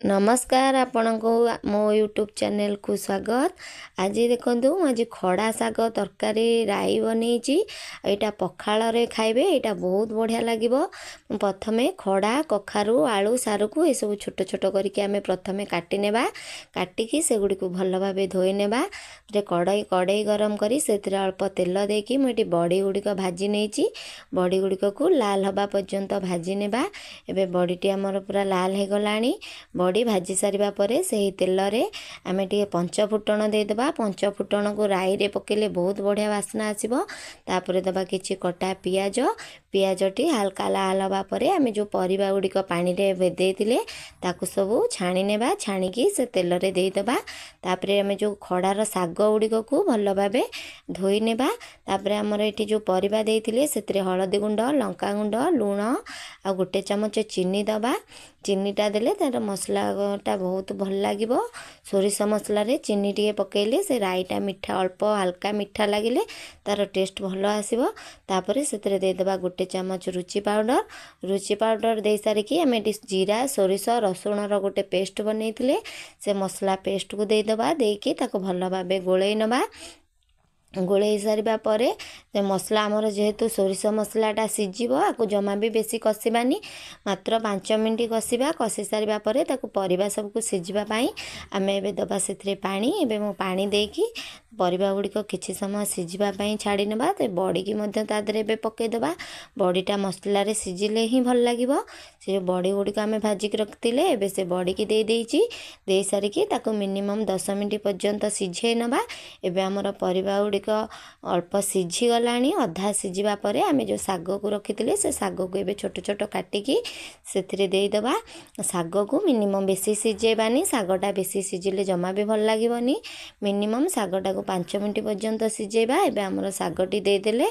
नमस्कार आपण को मो यूट्यूब चैनल को स्वागत। आज देखूँ मुझे खड़ा शाग तरकारी राई बनई यहाँ पखाल रे खाइबे। यहाँ बहुत बढ़िया लगे। प्रथमे खड़ा कखारू आलू सारू को ये सब छोट छोट करके आम प्रथमे काटी नेबा। काटिकी से गुड़ी को भल भाव धोई नेबा। कड़ई गरम करी से अल्प तेल देकी मुझे बड़ी गुड़िक भाजी नहीं। बड़ी गुड़िक को लाल हवा पर्यंत भाजी नेबा। एबे बड़ीटी आमर पूरा लाल हो गलानी। बड़ी भाजी सारिबा परे से तेल रे आमे टिके पंच फुटण देदेबा। पंच फुटण को राई रे पकेले बहुत बढ़िया वासना आसीबो। तापरे दबा किछि कटा पियाज। पियाजटी हल्का लाल हवा परे आमे जो परिबा गुड़िक पानी रे भेदेइतिले ताकू सबू छाणी नेबा। छाणीकी से तेल रे देदेबा। तापरे आमे जो खड़ार शाग गुड़िक को भल भाबे धोई नेबा। तापरे आमर एठी जो परिबा देइतिले सेतिरे हळदी गुंड लंका गुंड लूण आ गोटे चमच चीनी दबा। चीनीटा देले तार मसलाटा बहुत भल लगे। सोरिष मसला रे चीनी टे पकेले से राईटा मीठा अल्प हल्का मीठा लगे तार टेस्ट भल आसीबो। तापरे सेतिरे देदेबा गोटे चमच रुचि पाउडर दे सारिकी आमे जीरा सोरिष रसुण गोटे पेस्ट बनैतिले से मसला पेस्ट को देदेबा। देकी ताको भल भाबे गोळेई नबा। गोलई सारिबा परे मसला आमर जेहेतु सोरिष मसलाटा सिझिबो आकु जमा भी बेसी कषिबानी। मात्र 5 मिनिट कषिबा। कषि सारिबा परे ताकु परिबा सबको सिझिबा पई आमे एबे दबा सेथिरे पानी। एबे मो पानी देकी परिबा गुड़िक किछि समय सिझिबा पई छाड़ी नेबा। ते बड़ी की मध्य ता देरे एबे पके देबा। बड़ीटा मसला रे सिझिले ही भल लागिबो। से बड़ी गुड़िक आमे भाजी के रखतिले एबे से बड़ी की दे देइची। दे सारिकी ताकु मिनिमम 10 मिनिट पर्यंत सिझे नबा। एबे हमर परिबा गुड़िक अल्प सिझी गलानी। अधा सिझिबा परे आमे जो शाग को रखितिले से शाग को एबे छोट छोट काटिकी सेथिरे देई देबा। शाग को मिनिमम बेसी सिझेबानी। शागटा बेसी सिझिले जमा भी भल लागिबनी। मिनिमम शागटा को 5 मिनिट पर्यंत सिझेबा। एबे हमर शागटी दे देले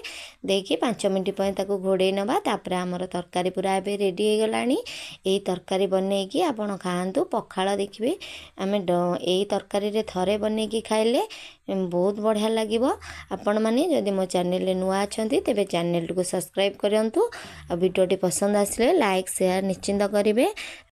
देकी 5 मिनिट पय ताको घोड़े नबा। तापरे हमर तरकारी पूरा एबे रेडी हो गलानी। एई तरकारी बनेकी आपण खाआंतु। पखाल देखिबे आमे एई तरकारी रे थरे बनेकी खाइले बहुत बढ़िया लगिबो। आपण माने जदि मो चैनल रे नुआ अछंती तेबे चैनल को सब्सक्राइब करंतु। आ वीडियोटी पसंद आसले लाइक शेयर निश्चिंत करिवे।